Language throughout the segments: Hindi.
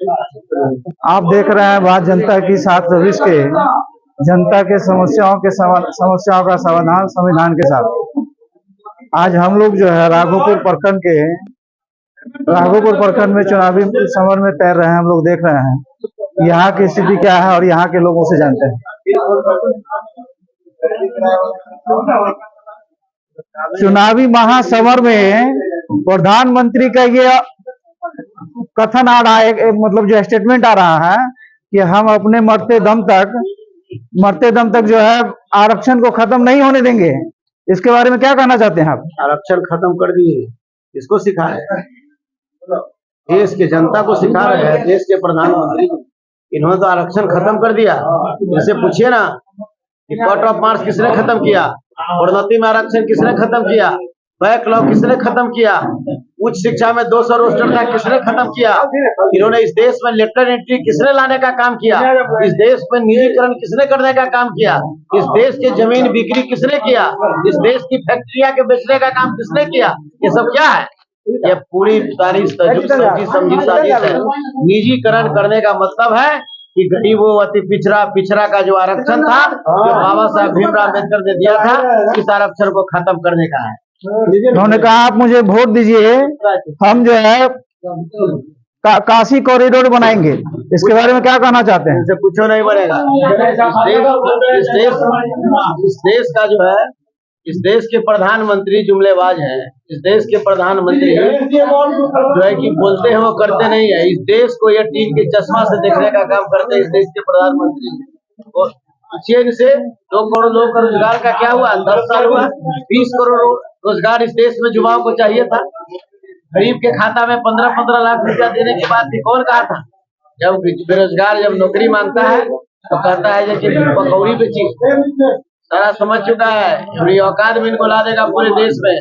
आप देख रहे हैं बात जनता की 724 के जनता के समस्याओं का समाधान संविधान के साथ। आज हम लोग जो है राघोपुर प्रखंड में चुनावी समर में तैर रहे हैं। हम लोग देख रहे हैं यहाँ की स्थिति क्या है और यहाँ के लोगों से जानते हैं। चुनावी महासमर में प्रधानमंत्री का ये कथन आ रहा है, मतलब जो स्टेटमेंट आ रहा है कि हम अपने मरते दम तक जो है आरक्षण को खत्म नहीं होने देंगे। इसके बारे में क्या कहना चाहते हैं आप? आरक्षण खत्म कर दिए, इसको सिखा रहे हैं, देश के जनता को सिखा रहे हैं, देश के प्रधानमंत्री को। इन्होंने तो आरक्षण खत्म कर दिया। जैसे पूछिए ना कि कोर्ट ऑफ मार्क्स किसने खत्म किया, प्रोन्नति में आरक्षण किसने खत्म किया, बैकलॉग किसने खत्म किया, उच्च शिक्षा में 200 रोस्टर था किसने खत्म किया। इन्होंने इस देश में लेटर एंट्री किसने लाने का काम किया, इस देश में निजीकरण किसने करने का काम किया, इस देश की जमीन बिक्री किसने किया, इस देश की फैक्ट्रियां के बेचने का काम किसने किया। ये सब क्या है? ये पूरी सारी समझी साजिश है। निजीकरण करने का मतलब है कि गरीबों अति पिछड़ा का जो आरक्षण था, जो बाबा साहब भीमराव अम्बेडकर ने दिया था, इस आरक्षण को खत्म करने का है। उन्होंने कहा आप मुझे वोट दीजिए, हम जो है काशी कॉरिडोर बनाएंगे। इसके बारे में क्या कहना चाहते हैं? इनसे कुछ नहीं बनेगा। इस देश का जो है, इस देश के प्रधानमंत्री जुमलेबाज हैं। इस देश के प्रधानमंत्री जो है कि बोलते हैं वो करते नहीं है। इस देश को ये टीम के चश्मा से देखने का काम करते हैं इस देश के प्रधानमंत्री। और पूछिए इनसे 2 करोड़ लोगों का रोजगार का क्या हुआ? 10 साल हुआ। 20 करोड़ रोजगार इस देश में युवाओं को चाहिए था। गरीब के खाता में 15-15 लाख रुपया देने की बात थी, कौन कहा था? जब बेरोजगार जब नौकरी मांगता है तो कहता है कि पकौड़ी बेची। सारा समझ चुका है। अपनी औकात में इनको ला देगा पूरे देश में।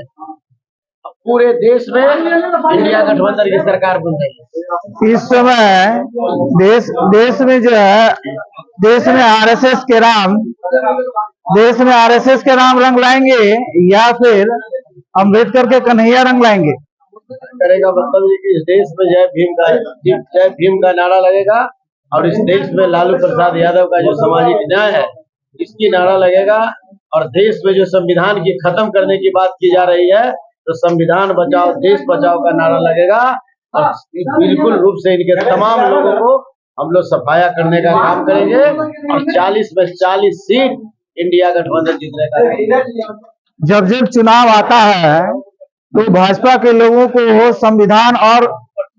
पूरे देश में इंडिया गठबंधन की सरकार बन रही है इस समय। देश में जो है, देश में आरएसएस के राम रंग लाएंगे या फिर अम्बेडकर के कन्हैया रंग लाएंगे? करेगा मतलब ये कि इस देश में जय भीम का नारा लगेगा और इस देश में लालू प्रसाद यादव का जो सामाजिक न्याय है इसकी नारा लगेगा। और देश में जो संविधान की खत्म करने की बात की जा रही है तो संविधान बचाओ देश बचाओ का नारा लगेगा। और बिल्कुल रूप से इनके तमाम लोगों को हम लोग सफाया करने का काम करेंगे और 40 में 40 सीट इंडिया गठबंधन जीतने का। जब चुनाव आता है तो भाजपा के लोगों को संविधान और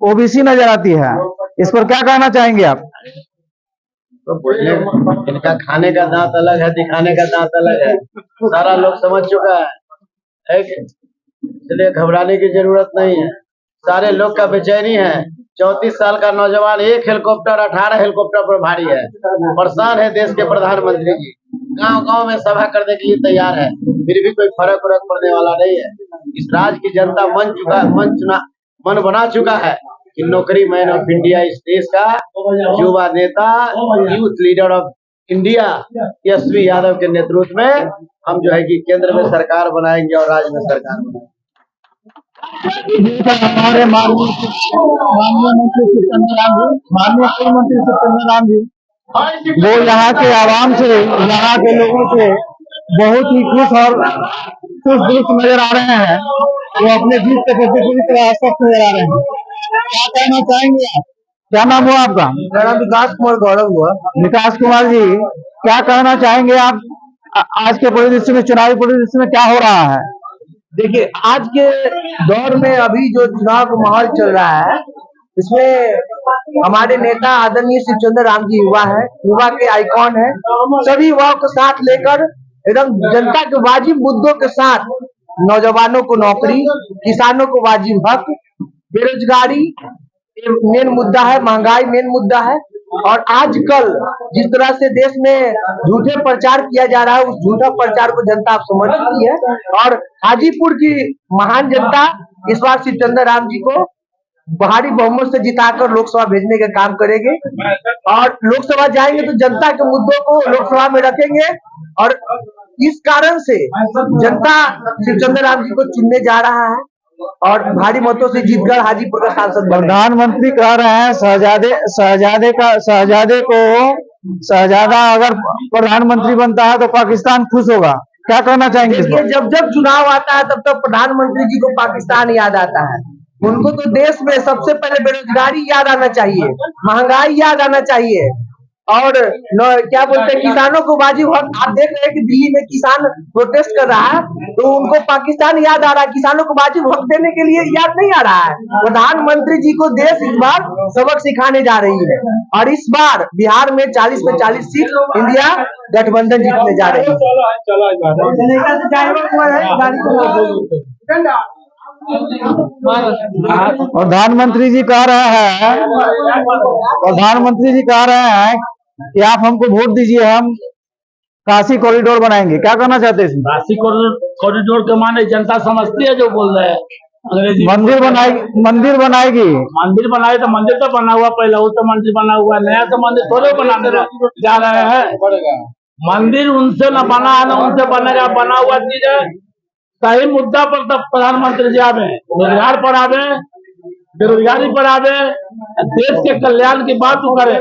ओबीसी नजर आती है। इस पर क्या कहना चाहेंगे आप? तो बोलने इनका खाने का दांत अलग है, दिखाने का दांत अलग है। सारा लोग समझ चुका है, इसलिए घबराने की जरूरत नहीं है। सारे लोग का बेचैनी है। 34 साल का नौजवान एक हेलीकॉप्टर 18 हेलीकॉप्टर पर भारी है। परेशान है देश के प्रधानमंत्री जी। गांव-गांव में सभा करने के लिए तैयार है, फिर भी कोई फर्क पड़ने वाला नहीं है। इस राज्य की जनता मन बना चुका है कि नौकरी मैन ऑफ इंडिया इस देश का युवा नेता, youth leader of India Tejashwi Yadav के नेतृत्व में हम जो है कि केंद्र में सरकार बनाएंगे और राज्य में सरकार बनाएंगे। हमारे माननीय मंत्री सत्येंद्र राम जी वो यहाँ के आवाम से, यहाँ के लोगों से बहुत ही खुश और दुरुस्त नजर आ रहे हैं। वो अपने जीत के प्रति पूरी तरह आश्वस्त नजर आ रहे हैं। क्या कहना चाहेंगे आप? क्या नाम हुआ आपका? मेरा नाम विकास कुमार गौरव हुआ। विकास कुमार जी, क्या कहना चाहेंगे आप? आज के परिदृश्य में, चुनावी परिदृश्य में क्या हो रहा है? देखिए, आज के दौर में अभी जो चुनाव का माहौल चल रहा है इसमें हमारे नेता आदरणीय शिवचंद्र राम जी युवा है, युवा के आइकॉन है। सभी युवाओं को साथ लेकर एकदम जनता के वाजिब मुद्दों के साथ नौजवानों को नौकरी, किसानों को वाजिब हक, बेरोजगारी मेन मुद्दा है, महंगाई मेन मुद्दा है। और आजकल जिस तरह से देश में झूठे प्रचार किया जा रहा है उस झूठा प्रचार को जनता आप समझ चुकी है। और हाजीपुर की महान जनता इस बार शिवचंद्र राम जी को भारी बहुमत से जिताकर लोकसभा भेजने का काम करेंगे और लोकसभा जाएंगे तो जनता के मुद्दों को लोकसभा में रखेंगे। और इस कारण से जनता शिवचंद्र राम जी को चुनने जा रहा है। और भारी मतों से जीतकर हाजीपुर का सांसद बने। प्रधानमंत्री कह रहे हैं शहजादा अगर प्रधानमंत्री बनता है तो पाकिस्तान खुश होगा। क्या कहना चाहेंगे इस देखिए, पर? जब जब चुनाव आता है तब तब प्रधानमंत्री जी को पाकिस्तान याद आता है। उनको तो देश में सबसे पहले बेरोजगारी याद आना चाहिए, महंगाई याद आना चाहिए, और क्या बोलते हैं, किसानों को वाजिब हक। आप देख रहे हैं कि दिल्ली में किसान प्रोटेस्ट कर रहा है, तो उनको पाकिस्तान याद आ रहा है। किसानों को वाजिब हक देने के लिए याद नहीं आ रहा है। प्रधानमंत्री जी को देश इस बार सबक सिखाने जा रही है, और इस बार बिहार में 40 में 40 सीट इंडिया गठबंधन जीतने जा रही है। प्रधानमंत्री जी कह रहे हैं कि आप हमको वोट दीजिए, हम काशी कॉरिडोर बनाएंगे। क्या कहना चाहते हैं इसमें? काशी कॉरिडोर के माने जनता समझती है जो बोल रहे हैं। अंग्रेजी मंदिर बनाएगी। मंदिर बनाए तो मंदिर तो बना हुआ, पहले वो तो मंदिर बना हुआ, नया तो मंदिर थोड़े बनाने जा रहे हैं। मंदिर उनसे न बना है न उनसे बनेगा, बना हुआ चीज है। सही मुद्दा पर तब प्रधानमंत्री जी आवे, रोजगार पर आवे, बेरोजगारी पर आवे, देश के कल्याण की बात करे,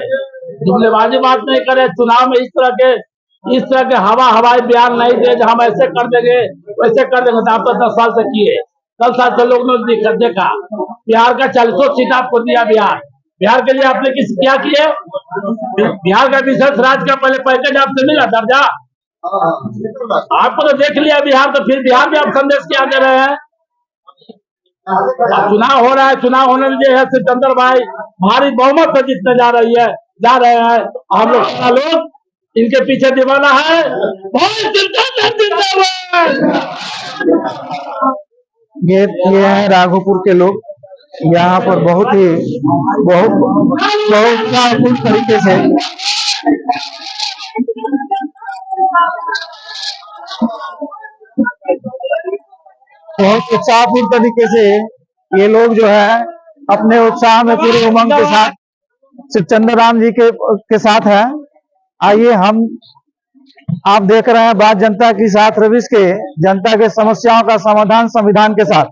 जुमलेबाजी बात नहीं करे। चुनाव में इस तरह के हवाई बयान नहीं दे, हम ऐसे कर देंगे वैसे कर देंगे। आप तो 10 साल से किए, 10 साल से लोग ने देखा। बिहार का 40 सीट आपको दिया। बिहार के लिए आपने क्या किए? बिहार का विशेष राज्य का पहले पैकेज आपसे मिला, दर्जा आपको तो देख लिया बिहार, तो फिर बिहार में आप संदेश क्या दे रहे हैं? चुनाव हो रहा है, चुनाव होने में है सिकंदर भाई भारी बहुमत से जीतने जा रहे हैं। हम लोग इनके पीछे दीवाना है। ये है राघोपुर के लोग। यहाँ पर बहुत तरीके से बहुत उत्साहपूर्ण तरीके से ये लोग जो है अपने उत्साह में पूरे उमंग के साथ शिवचंद्र राम जी के साथ है। आइए आप देख रहे हैं बात जनता की साथ, रविश के जनता के समस्याओं का समाधान संविधान के साथ।